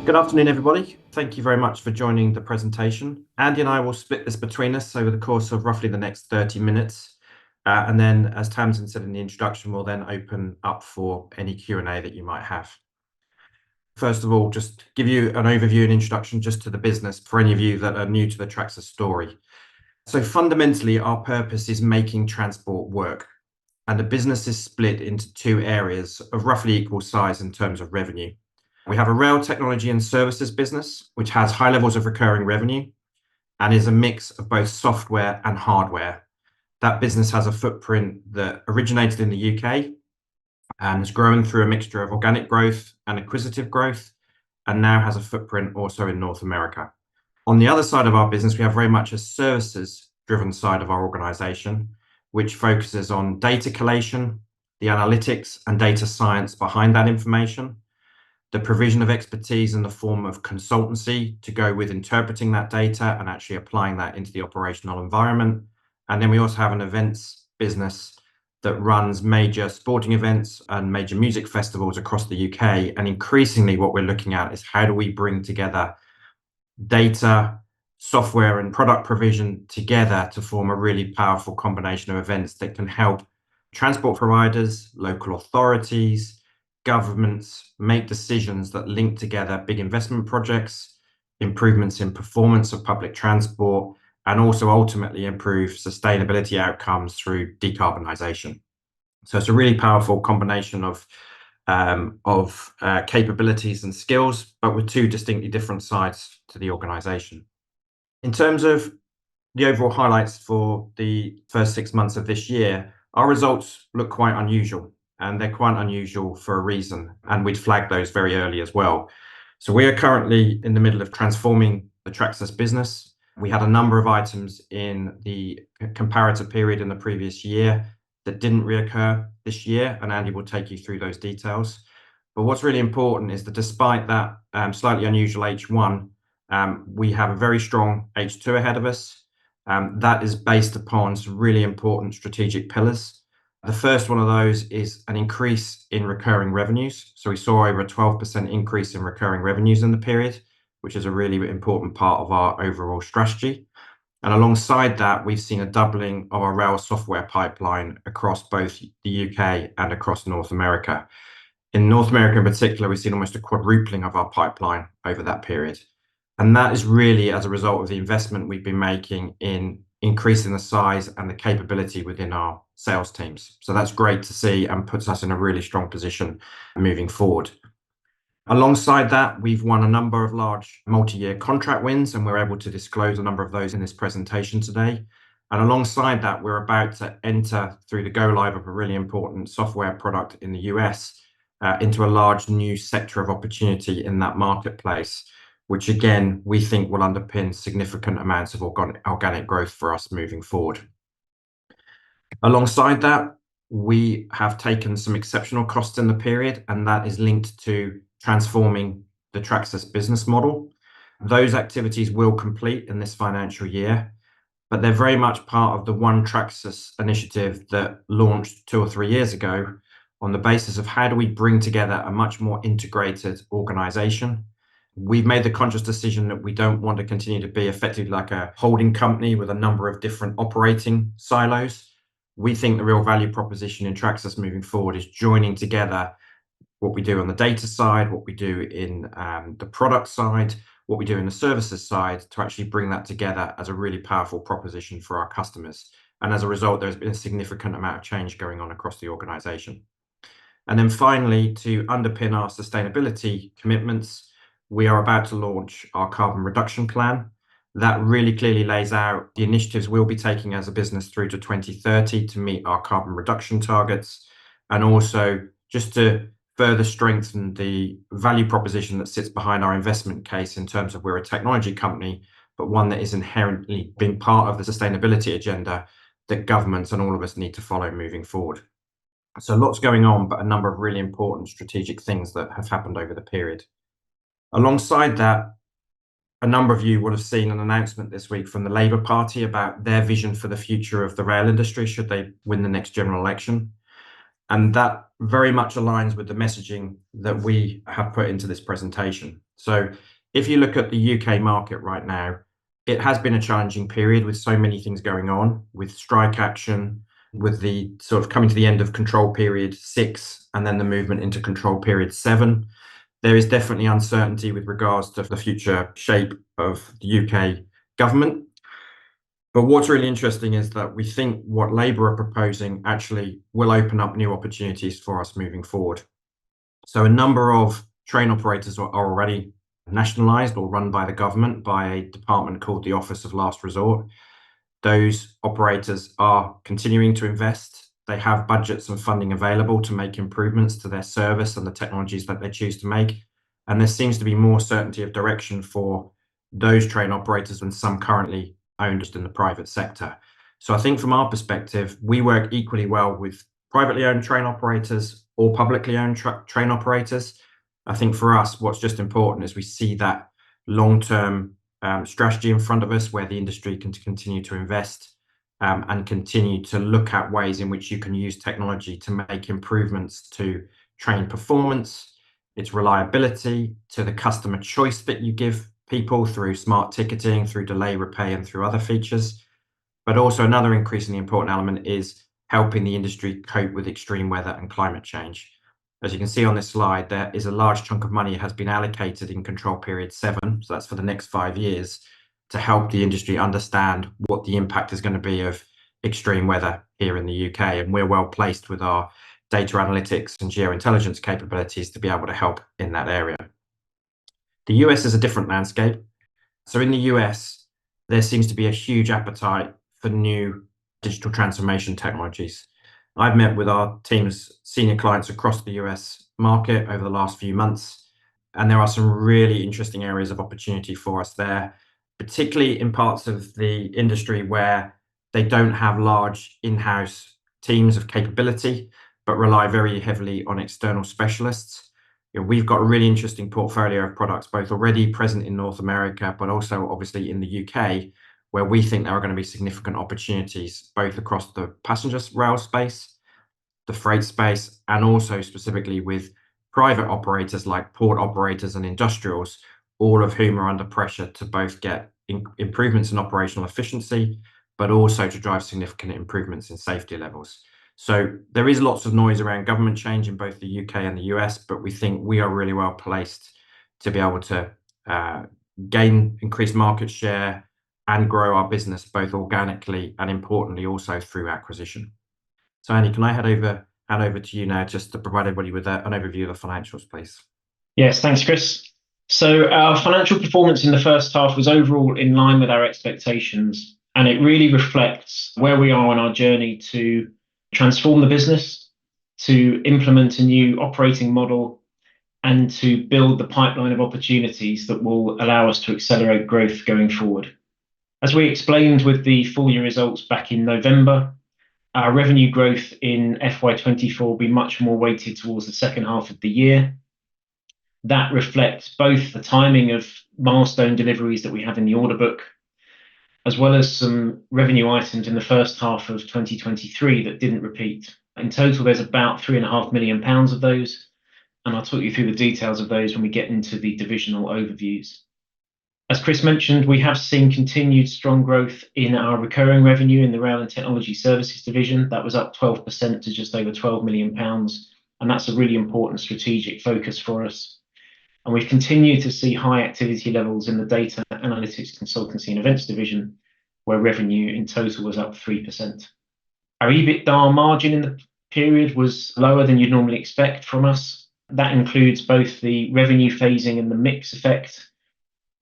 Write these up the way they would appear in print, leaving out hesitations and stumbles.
Good afternoon, everybody. Thank you very much for joining the presentation. Andy and I will split this between us over the course of roughly the next 30 minutes. And then, as Tamsin said in the introduction, we'll then open up for any Q&A that you might have. First of all, just give you an overview and introduction just to the business for any of you that are new to the Tracsis story. So fundamentally, our purpose is making transport work. And the business is split into two areas of roughly equal size in terms of revenue. We have a rail technology and services business, which has high levels of recurring revenue and is a mix of both software and hardware. That business has a footprint that originated in the UK and has grown through a mixture of organic growth and acquisitive growth, and now has a footprint also in North America. On the other side of our business, we have very much a services-driven side of our organization, which focuses on data collation, the analytics and data science behind that information, the provision of expertise in the form of consultancy to go with interpreting that data and actually applying that into the operational environment. And then we also have an events business that runs major sporting events and major music festivals across the UK. And increasingly what we're looking at is how do we bring together data, software and product provision together to form a really powerful combination of events that can help transport providers, local authorities, governments make decisions that link together big investment projects, improvements in performance of public transport, and also ultimately improve sustainability outcomes through decarbonisation. So it's a really powerful combination of capabilities and skills, but with two distinctly different sides to the organisation. In terms of the overall highlights for the first 6 months of this year, our results look quite unusual. And they're quite unusual for a reason, and we'd flagged those very early as well. So we are currently in the middle of transforming the Tracsis business. We had a number of items in the comparator period in the previous year that didn't reoccur this year, and Andy will take you through those details. But what's really important is that despite that slightly unusual H1, we have a very strong H2 ahead of us. That is based upon some really important strategic pillars. The first one of those is an increase in recurring revenues. So we saw over a 12% increase in recurring revenues in the period, which is a really important part of our overall strategy. And alongside that, we've seen a doubling of our rail software pipeline across both the UK and across North America. In North America in particular, we've seen almost a quadrupling of our pipeline over that period. And that is really as a result of the investment we've been making in increasing the size and the capability within our sales teams. So that's great to see and puts us in a really strong position moving forward. Alongside that, we've won a number of large multi-year contract wins, and we're able to disclose a number of those in this presentation today. And alongside that, we're about to enter through the go live of a really important software product in the US into a large new sector of opportunity in that marketplace, which again, we think will underpin significant amounts of organic growth for us moving forward. Alongside that, we have taken some exceptional costs in the period, and that is linked to transforming the Tracsis business model. Those activities will complete in this financial year, but they're very much part of the One Tracsis initiative that launched 2 or 3 years ago on the basis of how do we bring together a much more integrated organisation. We've made the conscious decision that we don't want to continue to be effectively like a holding company with a number of different operating silos. We think the real value proposition in Tracsis moving forward is joining together what we do on the data side, what we do in the product side, what we do in the services side, to actually bring that together as a really powerful proposition for our customers. And as a result, there's been a significant amount of change going on across the organisation. And then finally, to underpin our sustainability commitments, we are about to launch our carbon reduction plan. That really clearly lays out the initiatives we'll be taking as a business through to 2030 to meet our carbon reduction targets, and also just to further strengthen the value proposition that sits behind our investment case in terms of we're a technology company, but one that is inherently being part of the sustainability agenda that governments and all of us need to follow moving forward. So lots going on, but a number of really important strategic things that have happened over the period. Alongside that, a number of you would have seen an announcement this week from the Labour Party about their vision for the future of the rail industry should they win the next general election. And that very much aligns with the messaging that we have put into this presentation. So if you look at the UK market right now, it has been a challenging period with so many things going on, with strike action, with the sort of coming to the end of control period 6, and then the movement into control period 7. There is definitely uncertainty with regards to the future shape of the UK government. But what's really interesting is that we think what Labour are proposing actually will open up new opportunities for us moving forward. So a number of train operators are already nationalised or run by the government by a department called the Office of Last Resort. Those operators are continuing to invest. They have budgets and funding available to make improvements to their service and the technologies that they choose to make. And there seems to be more certainty of direction for those train operators than some currently owned in the private sector. So I think from our perspective, we work equally well with privately owned train operators or publicly owned train operators. I think for us, what's just important is we see that long-term strategy in front of us where the industry can continue to invest and continue to look at ways in which you can use technology to make improvements to train performance, its reliability, to the customer choice that you give people through smart ticketing, through delay repay, and through other features. But also another increasingly important element is helping the industry cope with extreme weather and climate change. As you can see on this slide, there is a large chunk of money has been allocated in control period 7, so that's for the next 5 years, to help the industry understand what the impact is going to be of extreme weather here in the UK. And we're well placed with our data analytics and geointelligence capabilities to be able to help in that area. The US is a different landscape. So in the US, there seems to be a huge appetite for new digital transformation technologies. I've met with our team's senior clients across the US market over the last few months, and there are some really interesting areas of opportunity for us there, particularly in parts of the industry where they don't have large in-house teams of capability, but rely very heavily on external specialists. We've got a really interesting portfolio of products, both already present in North America, but also obviously in the UK, where we think there are going to be significant opportunities, both across the passenger rail space, the freight space, and also specifically with private operators like port operators and industrials, all of whom are under pressure to both get improvements in operational efficiency, but also to drive significant improvements in safety levels. So there is lots of noise around government change in both the UK and the US, but we think we are really well placed to be able to gain increased market share and grow our business both organically and importantly also through acquisition. So Andy, can I hand over to you now just to provide everybody with an overview of the financials, please? Yes, thanks, Chris. So our financial performance in the first half was overall in line with our expectations, and it really reflects where we are on our journey to transform the business, to implement a new operating model, and to build the pipeline of opportunities that will allow us to accelerate growth going forward. As we explained with the full year results back in November, our revenue growth in FY24 will be much more weighted towards the second half of the year. That reflects both the timing of milestone deliveries that we have in the order book, as well as some revenue items in the first half of 2023 that didn't repeat. In total, there's about £3.5 million of those, and I'll talk you through the details of those when we get into the divisional overviews. As Chris mentioned, we have seen continued strong growth in our recurring revenue in the Rail and Technology Services division. That was up 12% to just over £12 million, and that's a really important strategic focus for us. And we've continued to see high activity levels in the Data Analytics, Consultancy and Events division, where revenue in total was up 3%. Our EBITDA margin in the period was lower than you'd normally expect from us. That includes both the revenue phasing and the mix effect,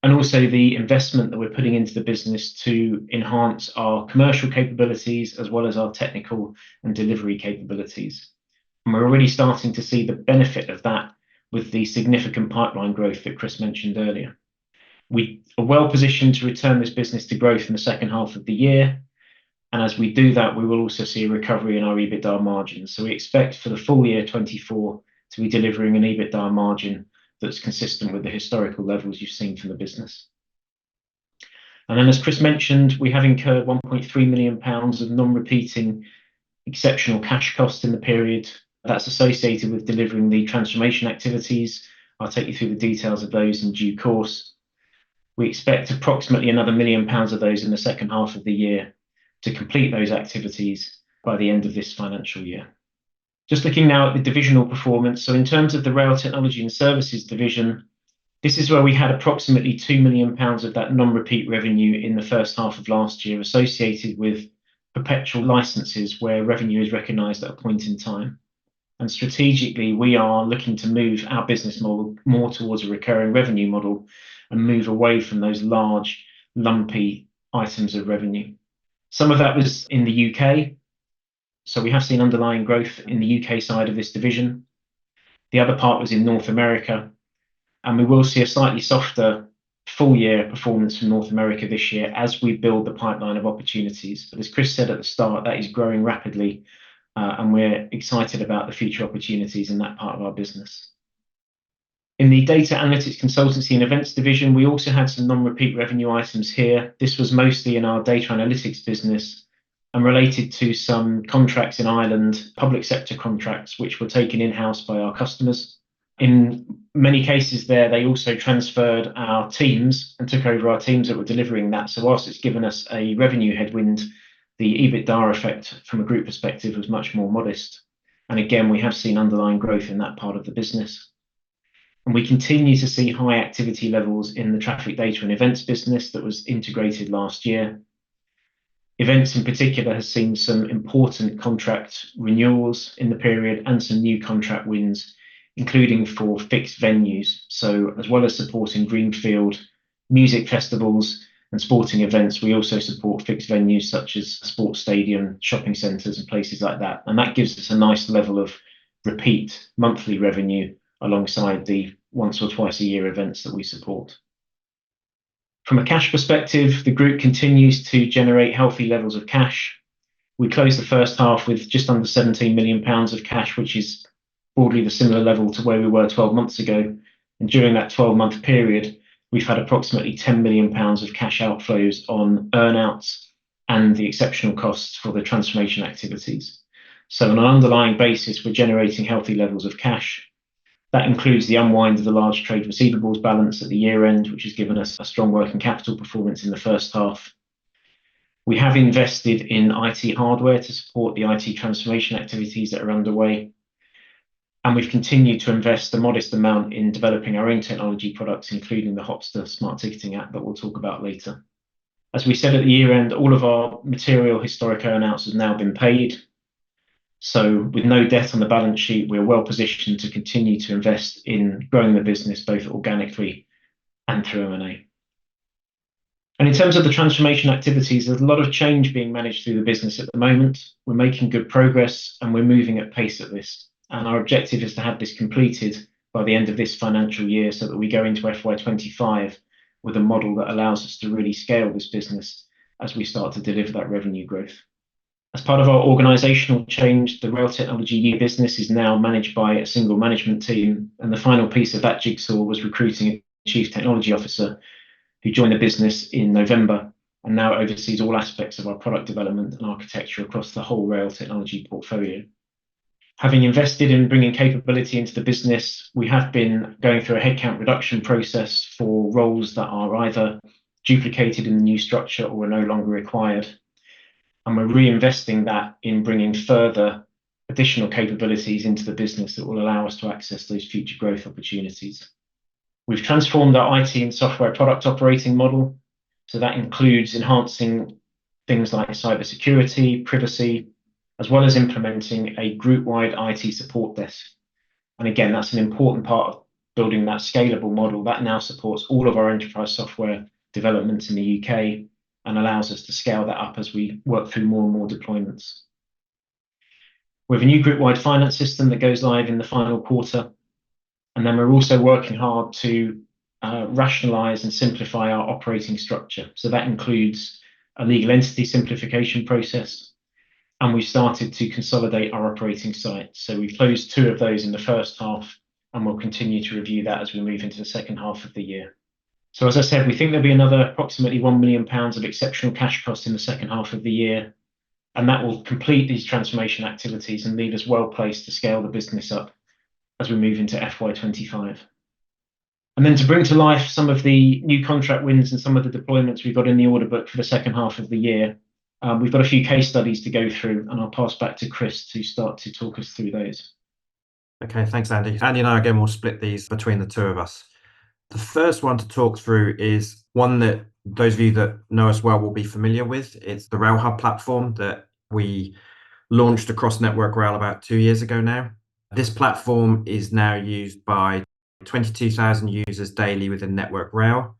and also the investment that we're putting into the business to enhance our commercial capabilities as well as our technical and delivery capabilities. And we're already starting to see the benefit of that with the significant pipeline growth that Chris mentioned earlier. We are well positioned to return this business to growth in the second half of the year. And as we do that, we will also see a recovery in our EBITDA margin. So we expect for the full year 24 to be delivering an EBITDA margin that's consistent with the historical levels you've seen from the business. And then, as Chris mentioned, we have incurred £1.3 million of non-repeating exceptional cash costs in the period. That's associated with delivering the transformation activities. I'll take you through the details of those in due course. We expect approximately another £1 million of those in the second half of the year to complete those activities by the end of this financial year. Just looking now at the divisional performance. So in terms of the Rail Technology and Services division, this is where we had approximately £2 million of that non-repeat revenue in the first half of last year associated with perpetual licenses where revenue is recognised at a point in time. And strategically, we are looking to move our business model more towards a recurring revenue model and move away from those large, lumpy items of revenue. Some of that was in the UK. So we have seen underlying growth in the UK side of this division. The other part was in North America. And we will see a slightly softer full year performance from North America this year as we build the pipeline of opportunities. But as Chris said at the start, that is growing rapidly. And we're excited about the future opportunities in that part of our business. In the Data Analytics Consultancy and Events division, we also had some non-repeat revenue items here. This was mostly in our data analytics business and related to some contracts in Ireland, public sector contracts, which were taken in-house by our customers. In many cases there, they also transferred our teams and took over our teams that were delivering that. So whilst it's given us a revenue headwind, the EBITDA effect from a group perspective was much more modest. And again, we have seen underlying growth in that part of the business. And we continue to see high activity levels in the traffic data and events business that was integrated last year. Events in particular has seen some important contract renewals in the period and some new contract wins, including for fixed venues. So as well as supporting greenfield music festivals and sporting events, we also support fixed venues such as sports stadium, shopping centres and places like that. And that gives us a nice level of repeat monthly revenue alongside the once or twice a year events that we support. From a cash perspective, the group continues to generate healthy levels of cash. We closed the first half with just under £17 million of cash, which is broadly the similar level to where we were 12 months ago. And during that 12-month period, we've had approximately £10 million of cash outflows on earnouts and the exceptional costs for the transformation activities. So on an underlying basis, we're generating healthy levels of cash. That includes the unwind of the large trade receivables balance at the year end, which has given us a strong working capital performance in the first half. We have invested in IT hardware to support the IT transformation activities that are underway. And we've continued to invest a modest amount in developing our own technology products, including the Hopsta smart ticketing app that we'll talk about later. As we said at the year end, all of our material historic earnouts have now been paid. So with no debt on the balance sheet, we're well positioned to continue to invest in growing the business, both organically and through M&A. And in terms of the transformation activities, there's a lot of change being managed through the business at the moment. We're making good progress and we're moving at pace at this. And our objective is to have this completed by the end of this financial year so that we go into FY25 with a model that allows us to really scale this business as we start to deliver that revenue growth. As part of our organisational change, the Rail Technology business is now managed by a single management team. And the final piece of that jigsaw was recruiting a Chief Technology Officer who joined the business in November and now oversees all aspects of our product development and architecture across the whole rail technology portfolio. Having invested in bringing capability into the business, we have been going through a headcount reduction process for roles that are either duplicated in the new structure or are no longer required. And we're reinvesting that in bringing further additional capabilities into the business that will allow us to access those future growth opportunities. We've transformed our IT and software product operating model. So that includes enhancing things like cybersecurity, privacy, as well as implementing a group-wide IT support desk. And again, that's an important part of building that scalable model that now supports all of our enterprise software developments in the UK and allows us to scale that up as we work through more and more deployments. We have a new group-wide finance system that goes live in the final quarter. And then we're also working hard to rationalise and simplify our operating structure. So that includes a legal entity simplification process. And we've started to consolidate our operating sites. So we've closed 2 of those in the first half, and we'll continue to review that as we move into the second half of the year. So as I said, we think there'll be another approximately £1 million of exceptional cash costs in the second half of the year. And that will complete these transformation activities and leave us well placed to scale the business up as we move into FY25. And then to bring to life some of the new contract wins and some of the deployments we've got in the order book for the second half of the year, we've got a few case studies to go through, and I'll pass back to Chris to start to talk us through those. Okay, thanks, Andy. Andy and I, again, will split these between the two of us. The first one to talk through is one that those of you that know us well will be familiar with. It's the RailHub platform that we launched across Network Rail about 2 years ago now. This platform is now used by 22,000 users daily within Network Rail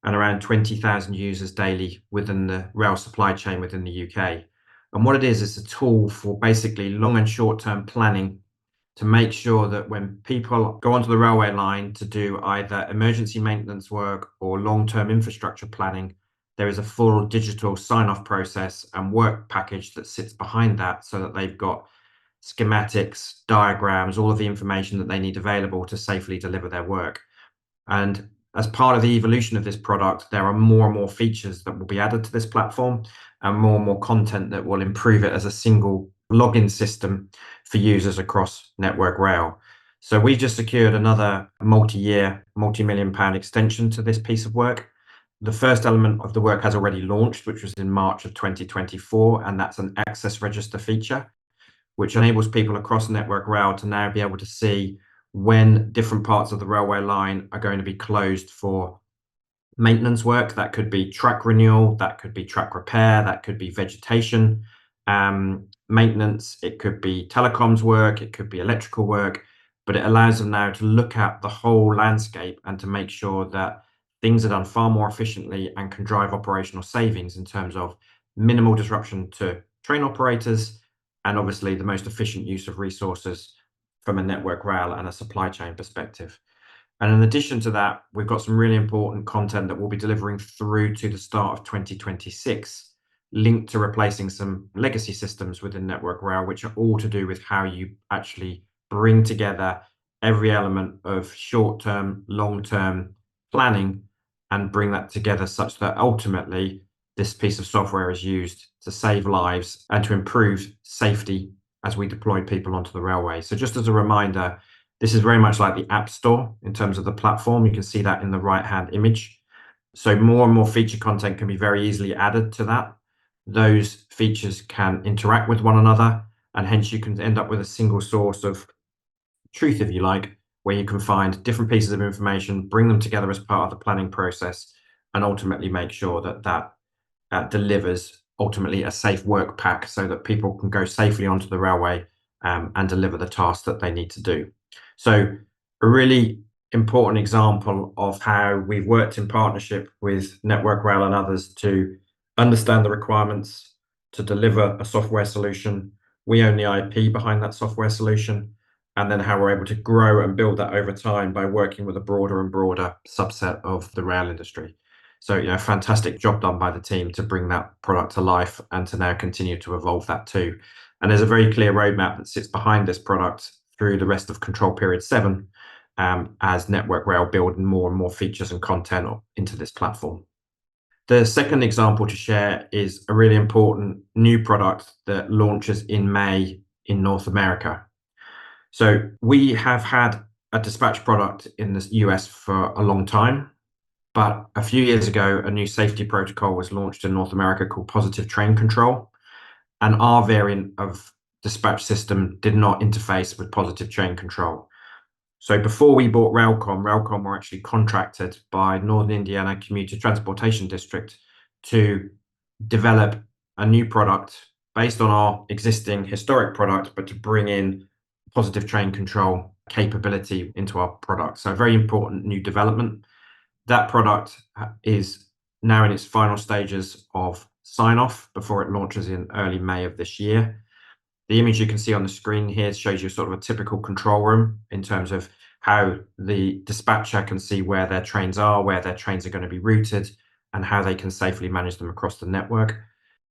and around 20,000 users daily within the rail supply chain within the UK. And what it is a tool for basically long and short-term planning to make sure that when people go onto the railway line to do either emergency maintenance work or long-term infrastructure planning, there is a full digital sign-off process and work package that sits behind that, so that they've got schematics, diagrams, all of the information that they need available to safely deliver their work. And as part of the evolution of this product, there are more and more features that will be added to this platform and more content that will improve it as a single login system for users across Network Rail. So we've just secured another multi-year, multi-million-pound extension to this piece of work. The first element of the work has already launched, which was in March of 2024, and that's an access register feature, which enables people across Network Rail to now be able to see when different parts of the railway line are going to be closed for maintenance work. That could be track renewal, that could be track repair, that could be vegetation maintenance, it could be telecoms work, it could be electrical work, but it allows them now to look at the whole landscape and to make sure that things are done far more efficiently and can drive operational savings in terms of minimal disruption to train operators and obviously the most efficient use of resources from a Network Rail and a supply chain perspective. And in addition to that, we've got some really important content that we'll be delivering through to the start of 2026, linked to replacing some legacy systems within Network Rail, which are all to do with how you actually bring together every element of short-term, long-term planning and bring that together such that ultimately this piece of software is used to save lives and to improve safety as we deploy people onto the railway. So just as a reminder, this is very much like the App Store in terms of the platform. You can see that in the right-hand image. So more and more feature content can be very easily added to that. Those features can interact with one another, and hence you can end up with a single source of truth, if you like, where you can find different pieces of information, bring them together as part of the planning process, and ultimately make sure that that delivers ultimately a safe work pack so that people can go safely onto the railway and deliver the tasks that they need to do. So a really important example of how we've worked in partnership with Network Rail and others to understand the requirements, to deliver a software solution. We own the IP behind that software solution, and then how we're able to grow and build that over time by working with a broader and broader subset of the rail industry. So, fantastic job done by the team to bring that product to life and to now continue to evolve that too. And there's a very clear roadmap that sits behind this product through the rest of Control Period 7 as Network Rail build more and more features and content into this platform. The second example to share is a really important new product that launches in May in North America. So we have had a dispatch product in the US for a long time, but a few years ago, a new safety protocol was launched in North America called Positive Train Control, and our variant of dispatch system did not interface with Positive Train Control. So before we bought Railcom were actually contracted by Northern Indiana Commuter Transportation District to develop a new product based on our existing historic product, but to bring in Positive Train Control capability into our product. So a very important new development. That product is now in its final stages of sign-off before it launches in early May of this year. The image you can see on the screen here shows you sort of a typical control room in terms of how the dispatcher can see where their trains are, where their trains are going to be routed, and how they can safely manage them across the network.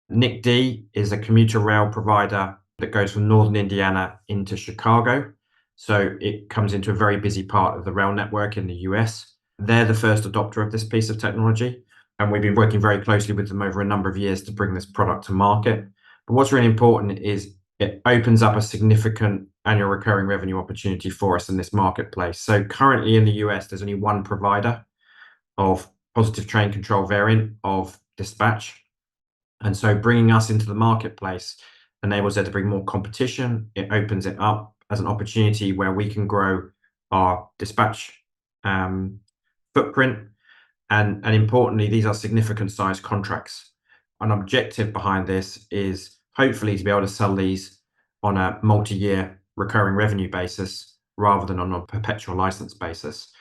NICD is a commuter rail provider that goes from Northern Indiana into Chicago. So it comes into a very busy part of the rail network in the US. They're the first adopter of this piece of technology, and we've been working very closely with them over a number of years to bring this product to market. But what's really important is it opens up a significant annual recurring revenue opportunity for us in this marketplace. So currently in the US, there's only one provider of positive train control variant of dispatch. And so bringing us into the marketplace enables there to bring more competition. It opens it up as an opportunity where we can grow our dispatch footprint. And importantly, these are significant size contracts. An objective behind this is hopefully to be able to sell these on a multi-year recurring revenue basis rather than on a perpetual license basis.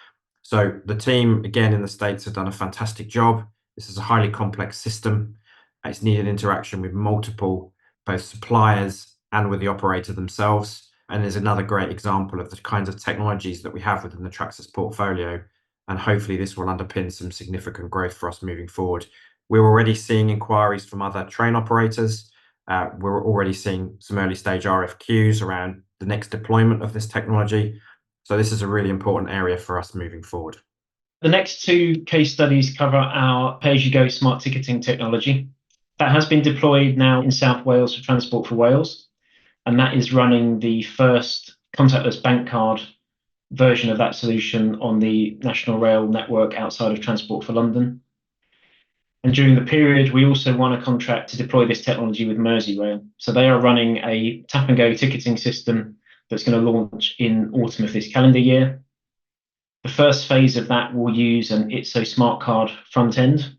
So the team, again, in the States have done a fantastic job. This is a highly complex system. It's needed interaction with multiple, both suppliers and with the operator themselves. And there's another great example of the kinds of technologies that we have within the Tracsis portfolio. And hopefully this will underpin some significant growth for us moving forward. We're already seeing inquiries from other train operators. We're already seeing some early stage RFQs around the next deployment of this technology. So this is a really important area for us moving forward. The next two case studies cover our pay-as-you-go smart ticketing technology. That has been deployed now in South Wales for Transport for Wales, and that is running the first contactless bank card version of that solution on the National Rail network outside of Transport for London. And during the period, we also won a contract to deploy this technology with Merseyrail. So they are running a tap and go ticketing system that's going to launch in autumn of this calendar year. The first phase of that will use an ITSO smart card front end.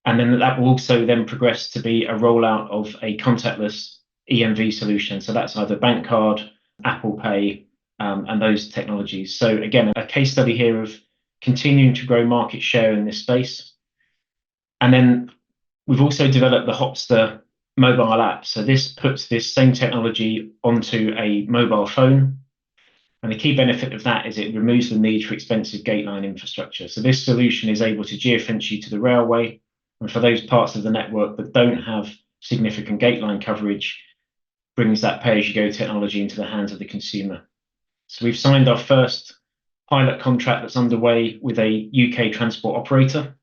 And then that will also then progress to be a rollout of a contactless EMV solution. So that's either bank card, Apple Pay, and those technologies. So again, a case study here of continuing to grow market share in this space. And then we've also developed the Hopsta mobile app. So this puts this same technology onto a mobile phone. And the key benefit of that is it removes the need for expensive gateline infrastructure. So this solution is able to geofence you to the railway. And for those parts of the network that don't have significant gateline coverage, brings that pay-as-you-go technology into the hands of the consumer. So we've signed our first pilot contract that's underway with a UK transport operator.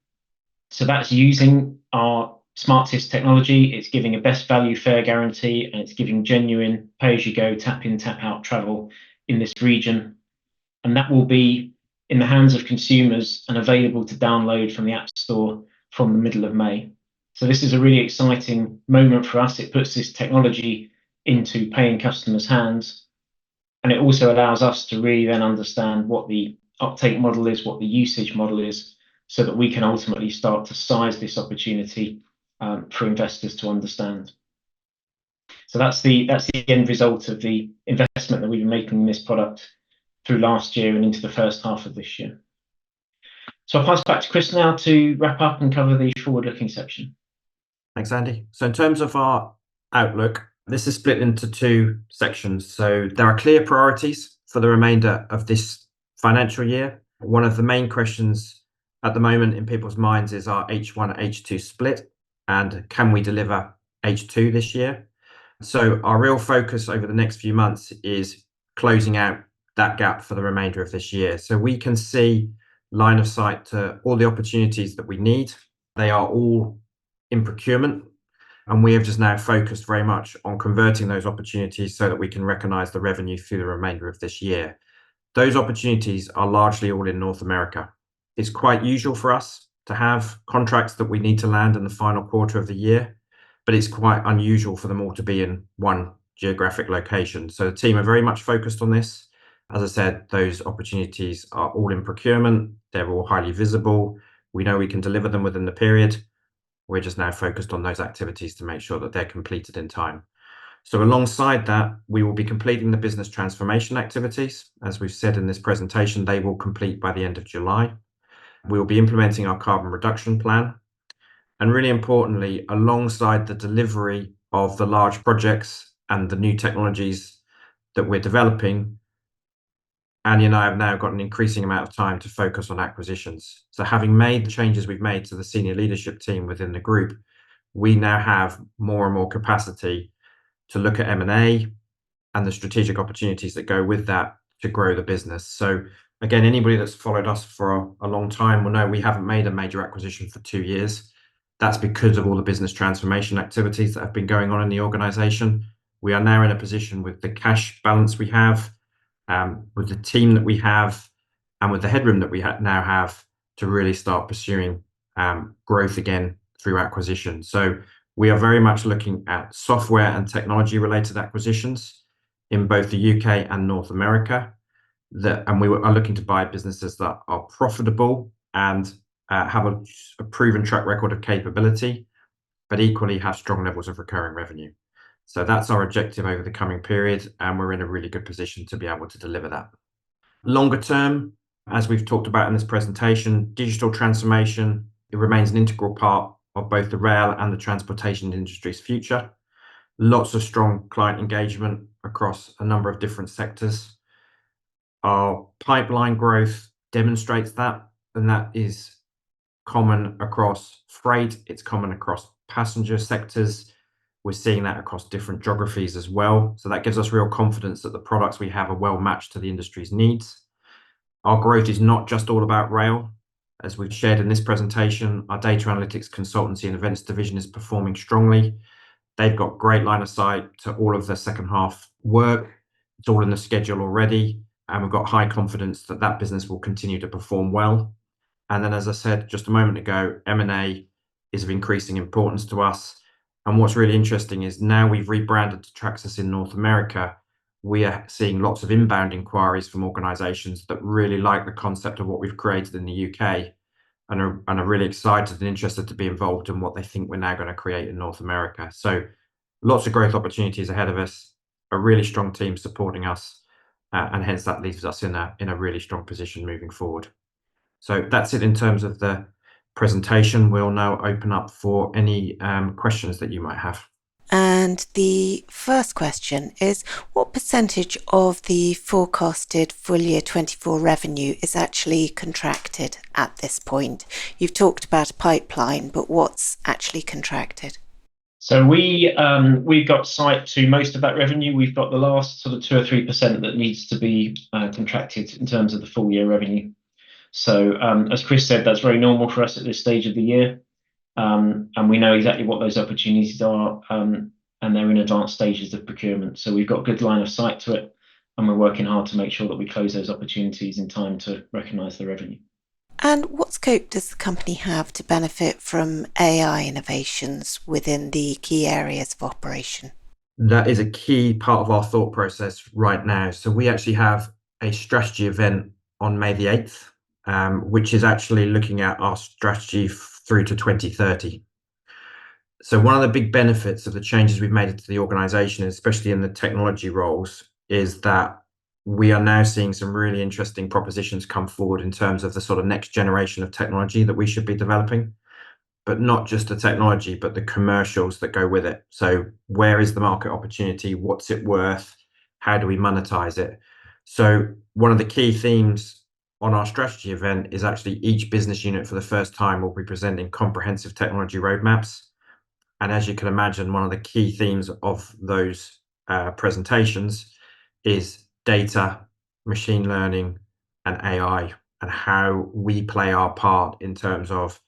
So that's using our SmartTIS technology. It's giving a best value fare guarantee, and it's giving genuine pay-as-you-go tap in, tap out travel in this region. And that will be in the hands of consumers and available to download from the App Store from the middle of May. So this is a really exciting moment for us. It puts this technology into paying customers' hands. And it also allows us to really then understand what the uptake model is, what the usage model is, so that we can ultimately start to size this opportunity for investors to understand. So that's the end result of the investment that we've been making in this product through last year and into the first half of this year. So I'll pass back to Chris now to wrap up and cover the forward-looking section. Thanks, Andy. So in terms of our outlook, this is split into two sections. So there are clear priorities for the remainder of this financial year. One of the main questions at the moment in people's minds is our H1, H2 split, and can we deliver H2 this year? So our real focus over the next few months is closing out that gap for the remainder of this year. So we can see line of sight to all the opportunities that we need. They are all in procurement, and we have just now focused very much on converting those opportunities so that we can recognize the revenue through the remainder of this year. Those opportunities are largely all in North America. It's quite usual for us to have contracts that we need to land in the final quarter of the year, but it's quite unusual for them all to be in one geographic location. So the team are very much focused on this. As I said, those opportunities are all in procurement. They're all highly visible. We know we can deliver them within the period. We're just now focused on those activities to make sure that they're completed in time. So alongside that, we will be completing the business transformation activities. As we've said in this presentation, they will complete by the end of July. We will be implementing our carbon reduction plan. And really importantly, alongside the delivery of the large projects and the new technologies that we're developing, Andy and I have now got an increasing amount of time to focus on acquisitions. So having made the changes we've made to the senior leadership team within the group, we now have more and more capacity to look at M&A and the strategic opportunities that go with that to grow the business. So again, anybody that's followed us for a long time will know we haven't made a major acquisition for 2 years. That's because of all the business transformation activities that have been going on in the organization. We are now in a position with the cash balance we have, with the team that we have, and with the headroom that we now have to really start pursuing growth again through acquisition. So we are very much looking at software and technology related acquisitions in both the UK and North America. And we are looking to buy businesses that are profitable and have a proven track record of capability, but equally have strong levels of recurring revenue. So that's our objective over the coming period, and we're in a really good position to be able to deliver that. Longer term, as we've talked about in this presentation, digital transformation, it remains an integral part of both the rail and the transportation industry's future. Lots of strong client engagement across a number of different sectors. Our pipeline growth demonstrates that, and that is common across freight, it's common across passenger sectors. We're seeing that across different geographies as well. So that gives us real confidence that the products we have are well matched to the industry's needs. Our growth is not just all about rail. As we've shared in this presentation, our data analytics, consultancy and events division is performing strongly. They've got great line of sight to all of the second half work. It's all in the schedule already, and we've got high confidence that that business will continue to perform well. And then, as I said just a moment ago, M&A is of increasing importance to us. And what's really interesting is now we've rebranded to Tracsis in North America, we are seeing lots of inbound inquiries from organisations that really like the concept of what we've created in the UK and are really excited and interested to be involved in what they think we're now going to create in North America. So lots of growth opportunities ahead of us, a really strong team supporting us, and hence that leaves us in a really strong position moving forward. So that's it in terms of the presentation. We'll now open up for any questions that you might have. And the first question is, what percentage of the forecasted full year 24 revenue is actually contracted at this point? You've talked about a pipeline, but what's actually contracted? So we've got sight to most of that revenue. We've got the last sort of 2 or 3% that needs to be contracted in terms of the full year revenue. So as Chris said, that's very normal for us at this stage of the year. And we know exactly what those opportunities are, and they're in advanced stages of procurement. So we've got good line of sight to it, and we're working hard to make sure that we close those opportunities in time to recognise the revenue. And what scope does the company have to benefit from AI innovations within the key areas of operation? That is a key part of our thought process right now. So we actually have a strategy event on May the 8th, which is actually looking at our strategy through to 2030. So one of the big benefits of the changes we've made to the organisation, especially in the technology roles, is that we are now seeing some really interesting propositions come forward in terms of the sort of next generation of technology that we should be developing, but not just the technology, but the commercials that go with it. So where is the market opportunity? What's it worth? How do we monetize it? So one of the key themes on our strategy event is actually each business unit for the first time will be presenting comprehensive technology roadmaps. And as you can imagine, one of the key themes of those presentations is data, machine learning, and AI, and how we play our part in terms of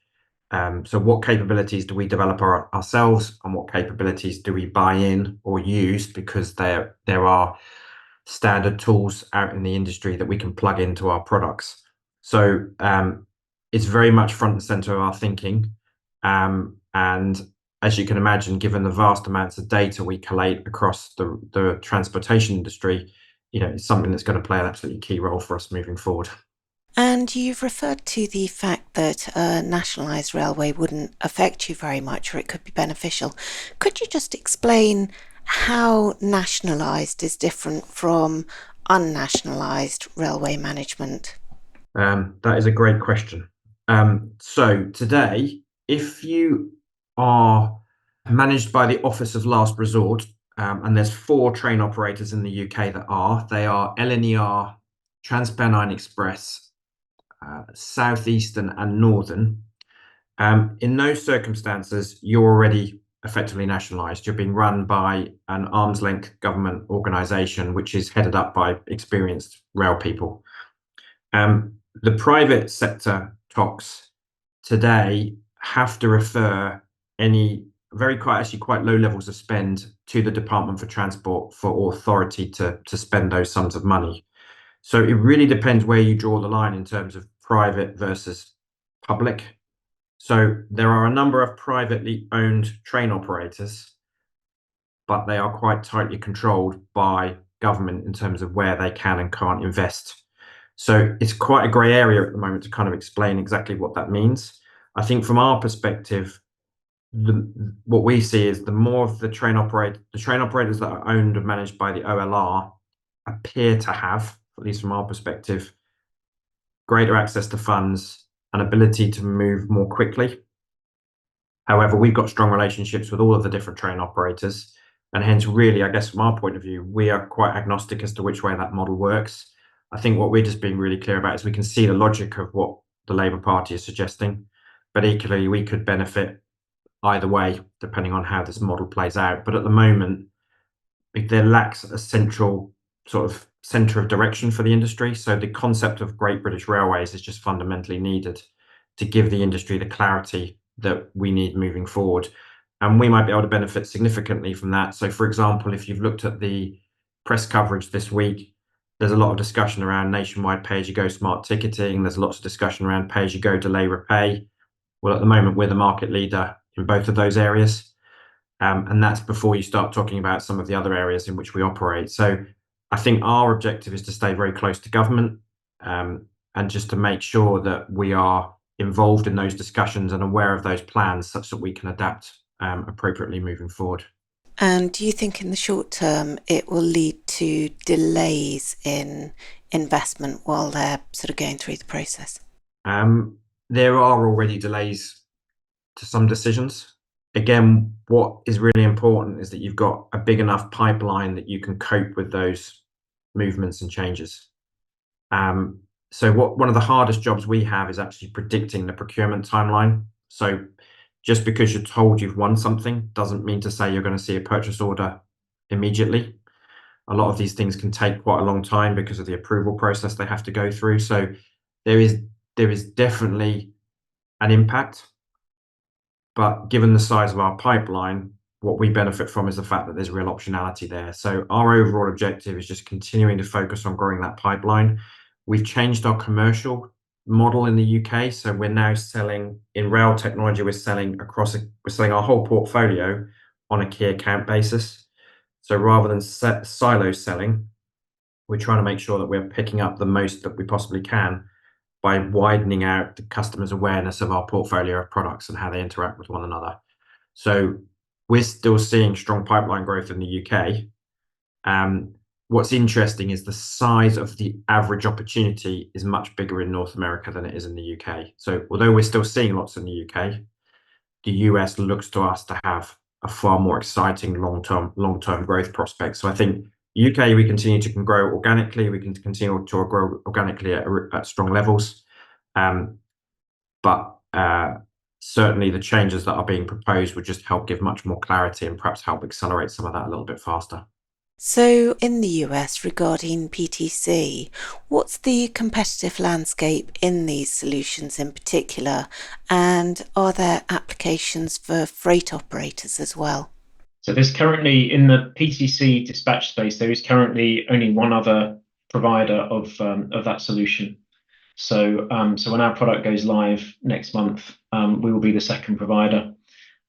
so what capabilities do we develop ourselves, and what capabilities do we buy in or use because there are standard tools out in the industry that we can plug into our products. So it's very much front and center of our thinking, and as you can imagine, given the vast amounts of data we collate across the transportation industry, it's something that's going to play an absolutely key role for us moving forward. And you've referred to the fact that a nationalised railway wouldn't affect you very much, or it could be beneficial. Could you just explain how nationalised is different from unnationalised railway management? That is a great question. So today, if you are managed by the Office of Last Resort, and there's 4 train operators in the UK they are LNER, Transpennine Express, Southeastern and Northern. In those circumstances, you're already effectively nationalised. You're being run by an arm's length government organisation, which is headed up by experienced rail people. The private sector TOCs today have to refer any quite low levels of spend to the Department for Transport for authority to spend those sums of money. So it really depends where you draw the line in terms of private versus public. So there are a number of privately owned train operators, but they are quite tightly controlled by government in terms of where they can and can't invest. So it's quite a grey area at the moment to kind of explain exactly what that means. I think from our perspective, what we see is the more of the train operators that are owned and managed by the OLR appear to have, at least from our perspective, greater access to funds and ability to move more quickly. However, we've got strong relationships with all of the different train operators, and hence, really, I guess from our point of view, we are quite agnostic as to which way that model works. I think what we're just being really clear about is we can see the logic of what the Labour Party is suggesting, but equally we could benefit either way, depending on how this model plays out. But at the moment, there lacks a central sort of centre of direction for the industry. So the concept of Great British Railways is just fundamentally needed to give the industry the clarity that we need moving forward. And we might be able to benefit significantly from that. So, for example, if you've looked at the press coverage this week, there's a lot of discussion around nationwide pay-as-you-go smart ticketing. There's lots of discussion around pay-as-you-go delay repay. Well, at the moment, we're the market leader in both of those areas. And that's before you start talking about some of the other areas in which we operate. So I think our objective is to stay very close to government, and just to make sure that we are involved in those discussions and aware of those plans such that we can adapt appropriately moving forward. And do you think in the short term it will lead to delays in investment while they're sort of going through the process? There are already delays to some decisions. Again, what is really important is that you've got a big enough pipeline that you can cope with those movements and changes. So one of the hardest jobs we have is actually predicting the procurement timeline. So just because you're told you've won something doesn't mean to say you're going to see a purchase order immediately. A lot of these things can take quite a long time because of the approval process they have to go through. So there is definitely an impact. But given the size of our pipeline, what we benefit from is the fact that there's real optionality there. So our overall objective is just continuing to focus on growing that pipeline. We've changed our commercial model in the UK. So we're now selling in rail technology, we're selling our whole portfolio on a key account basis. So rather than silo selling, we're trying to make sure that we're picking up the most that we possibly can by widening out the customer's awareness of our portfolio of products and how they interact with one another. So we're still seeing strong pipeline growth in the UK. What's interesting is the size of the average opportunity is much bigger in North America than it is in the UK. So although we're still seeing lots in the UK, the US looks to us to have a far more exciting long-term growth prospect. So I think UK, we continue to grow organically. We can continue to grow organically at strong levels. But certainly the changes that are being proposed would just help give much more clarity and perhaps help accelerate some of that a little bit faster. So in the US, regarding PTC, what's the competitive landscape in these solutions in particular? And are there applications for freight operators as well? So there's currently, in the PTC dispatch space, there is currently only one other provider of that solution. So when our product goes live next month, we will be the second provider.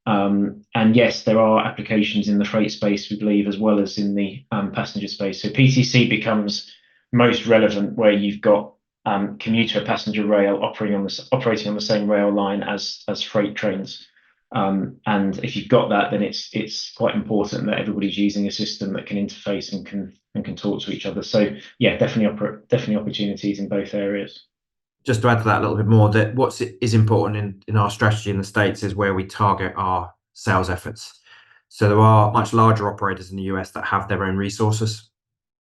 And yes, there are applications in the freight space, we believe, as well as in the passenger space. So PTC becomes most relevant where you've got commuter passenger rail operating on the same rail line as freight trains. And if you've got that, then it's quite important that everybody's using a system that can interface and can talk to each other. So yeah, definitely opportunities in both areas. Just to add to that a little bit more, that what is important in our strategy in the States is where we target our sales efforts. So there are much larger operators in the US that have their own resources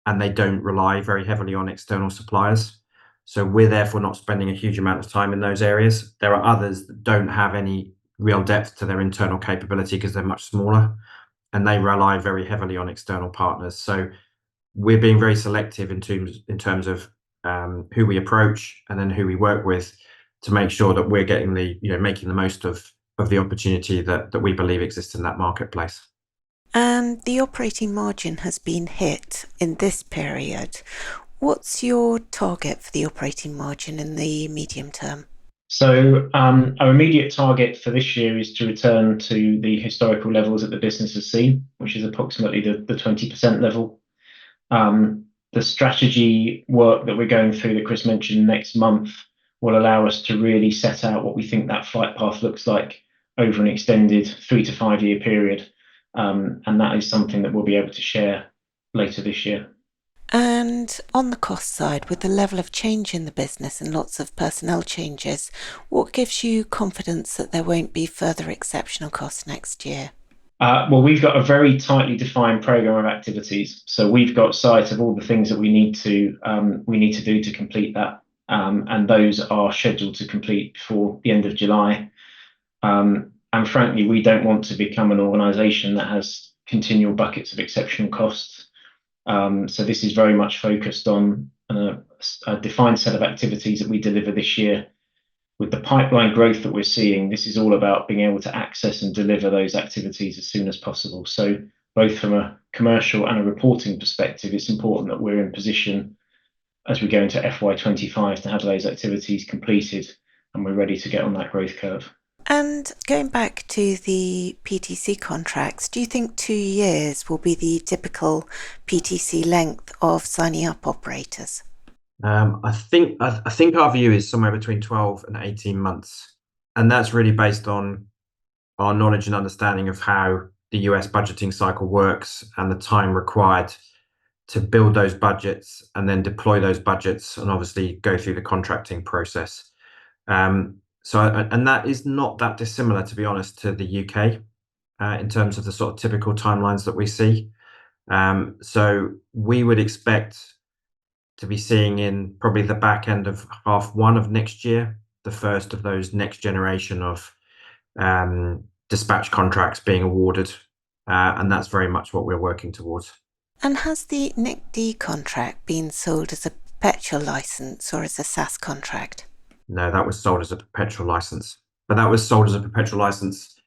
and they don't rely very heavily on external suppliers. So we're therefore not spending a huge amount of time in those areas. There are others that don't have any real depth to their internal capability because they're much smaller and they rely very heavily on external partners. So we're being very selective in terms of who we approach and then who we work with to make sure that we're getting making the most of the opportunity that we believe exists in that marketplace. And the operating margin has been hit in this period. What's your target for the operating margin in the medium term? So our immediate target for this year is to return to the historical levels that the business has seen, which is approximately the 20% level. The strategy work that we're going through that Chris mentioned next month will allow us to really set out what we think that flight path looks like over an extended 3 to 5 year period. And that is something that we'll be able to share later this year. And on the cost side, with the level of change in the business and lots of personnel changes, what gives you confidence that there won't be further exceptional costs next year? Well, we've got a very tightly defined program of activities. So we've got sight of all the things that we need to do to complete that, and those are scheduled to complete before the end of July. And frankly, we don't want to become an organisation that has continual buckets of exceptional costs. So this is very much focused on a defined set of activities that we deliver this year. With the pipeline growth that we're seeing, this is all about being able to access and deliver those activities as soon as possible. So both from a commercial and a reporting perspective, it's important that we're in position as we go into FY25 to have those activities completed and we're ready to get on that growth curve. And going back to the PTC contracts, do you think 2 years will be the typical PTC length of signing up operators? I think our view is somewhere between 12 and 18 months, and that's really based on our knowledge and understanding of how the US budgeting cycle works and the time required to build those budgets and then deploy those budgets and obviously go through the contracting process. And that is not that dissimilar, to be honest, to the UK in terms of the sort of typical timelines that we see. So we would expect to be seeing in probably the back end of H1 of next year, the first of those next generation of dispatch contracts being awarded. And that's very much what we're working towards. And has the NICD contract been sold as a perpetual license or as a SaaS contract? No, that was sold as a perpetual license, but that was sold as a perpetual license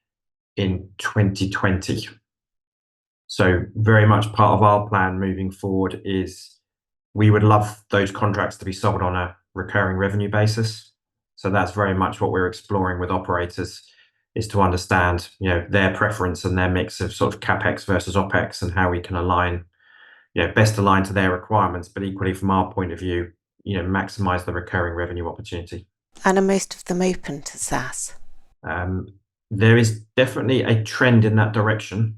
in 2020. So very much part of our plan moving forward is we would love those contracts to be sold on a recurring revenue basis. So that's very much what we're exploring with operators, is to understand, their preference and their mix of sort of CapEx versus OpEx and how we can align, best align to their requirements, but equally from our point of view, maximize the recurring revenue opportunity. And are most of them open to SaaS? There is definitely a trend in that direction.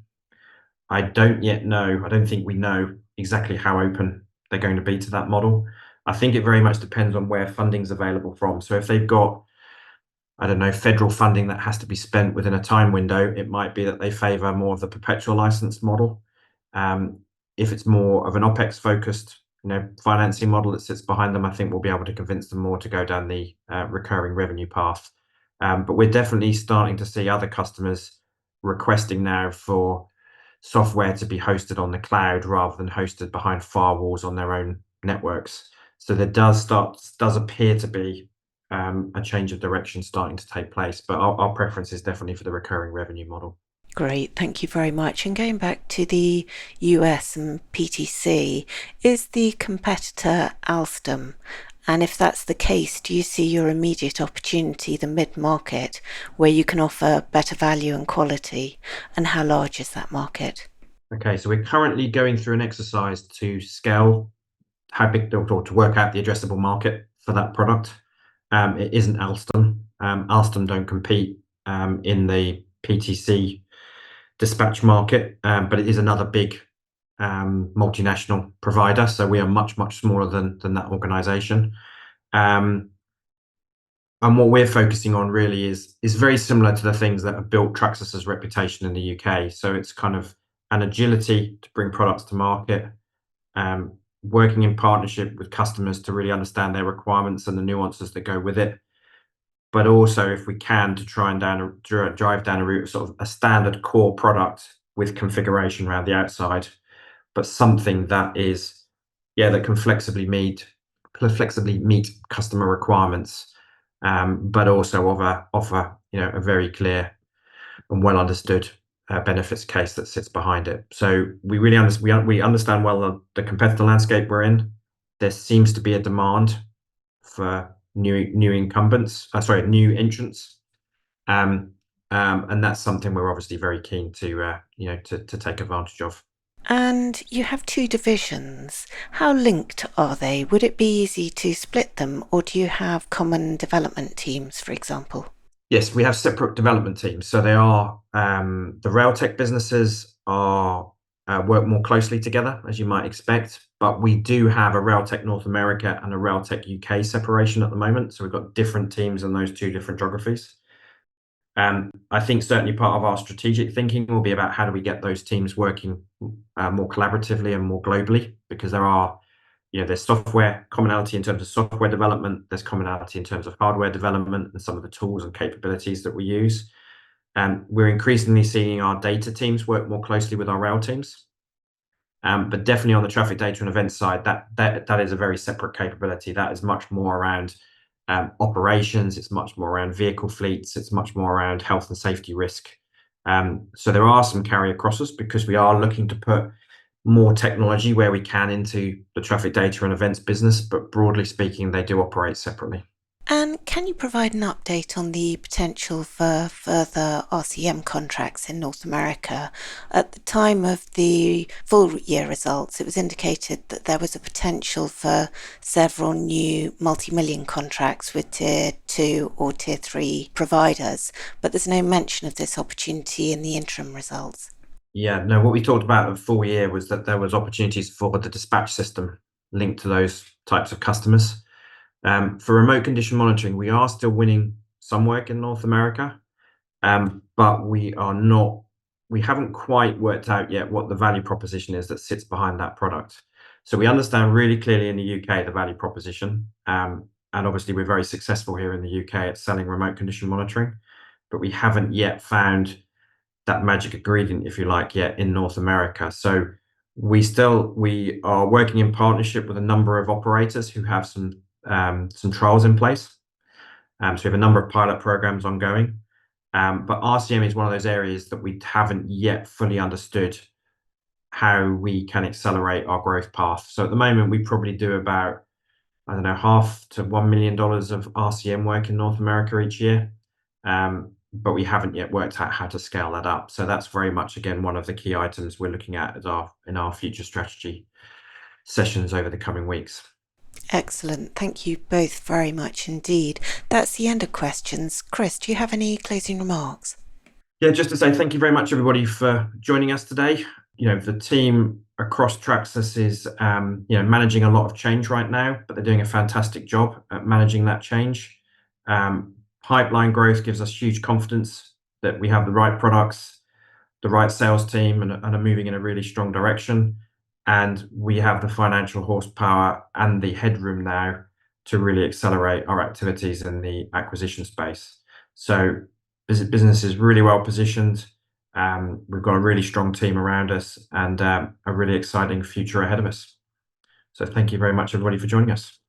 I don't think we know exactly how open they're going to be to that model. I think it very much depends on where funding's available from. So if they've got, federal funding that has to be spent within a time window, it might be that they favour more of the perpetual license model. If it's more of an OpEx focused, financing model that sits behind them, I think we'll be able to convince them more to go down the recurring revenue path. But we're definitely starting to see other customers requesting now for software to be hosted on the cloud rather than hosted behind firewalls on their own networks. So there does appear to be a change of direction starting to take place, but our preference is definitely for the recurring revenue model. Great, thank you very much. And going back to the US and PTC, is the competitor Alstom? And if that's the case, do you see your immediate opportunity, the mid-market, where you can offer better value and quality? And how large is that market? Okay, so we're currently going through an exercise to scale how big, or to work out the addressable market for that product. It isn't Alstom. Alstom don't compete in the PTC dispatch market, but it is another big multinational provider. So we are much, much smaller than that organization. And what we're focusing on really is very similar to the things that have built Tracsis' reputation in the UK. So it's kind of an agility to bring products to market, working in partnership with customers to really understand their requirements and the nuances that go with it. But also, if we can, to try and drive down a route of sort of a standard core product with configuration around the outside, but something that is, that can flexibly meet customer requirements, but also offer a very clear well understood benefits case that sits behind it. So we really we understand well the competitor landscape we're in. There seems to be a demand for new entrants, and that's something we're obviously very keen to to take advantage of. And you have two divisions. How linked are they? Would it be easy to split them, or do you have common development teams, for example? Yes, we have separate development teams. So they are the rail tech businesses are work more closely together, as you might expect. But we do have a rail tech North America and a rail tech UK separation at the moment. So we've got different teams in those two different geographies. I think certainly part of our strategic thinking will be about how do we get those teams working more collaboratively and more globally, because there's software commonality in terms of software development, there's commonality in terms of hardware development and some of the tools and capabilities that we use. We're increasingly seeing our data teams work more closely with our rail teams. But definitely on the traffic data and events side, that is a very separate capability. That is much more around operations, it's much more around vehicle fleets, it's much more around health and safety risk. So there are some carry acrosses because we are looking to put more technology where we can into the traffic data and events business, but broadly speaking, they do operate separately. And can you provide an update on the potential for further RCM contracts in North America? At the time of the full year results, it was indicated that there was a potential for several new multi-million contracts with Tier 2 or Tier 3 providers, but there's no mention of this opportunity in the interim results. Yeah, no, what we talked about at full year was that there was opportunities for the dispatch system linked to those types of customers. For remote condition monitoring, we are still winning some work in North America, but we haven't quite worked out yet what the value proposition is that sits behind that product. So we understand really clearly in the UK the value proposition, and obviously we're very successful here in the UK at selling remote condition monitoring, but we haven't yet found that magic ingredient, if you like, yet in North America. So we are working in partnership with a number of operators who have some trials in place. So we have a number of pilot programs ongoing, but RCM is one of those areas that we haven't yet fully understood how we can accelerate our growth path. So at the moment, we probably do about, I don't know, $0.5 to $1 million of RCM work in North America each year, but we haven't yet worked out how to scale that up. So that's very much, again, one of the key items we're looking at in our future strategy sessions over the coming weeks. Excellent. Thank you both very much indeed. That's the end of questions. Chris, do you have any closing remarks? Yeah, just to say thank you very much, everybody, for joining us today. The team across Tracsis is, managing a lot of change right now, but they're doing a fantastic job at managing that change. Pipeline growth gives us huge confidence that we have the right products, the right sales team, and are moving in a really strong direction. And we have the financial horsepower and the headroom now to really accelerate our activities in the acquisition space. So business is really well positioned. We've got a really strong team around us and a really exciting future ahead of us. So thank you very much, everybody, for joining us.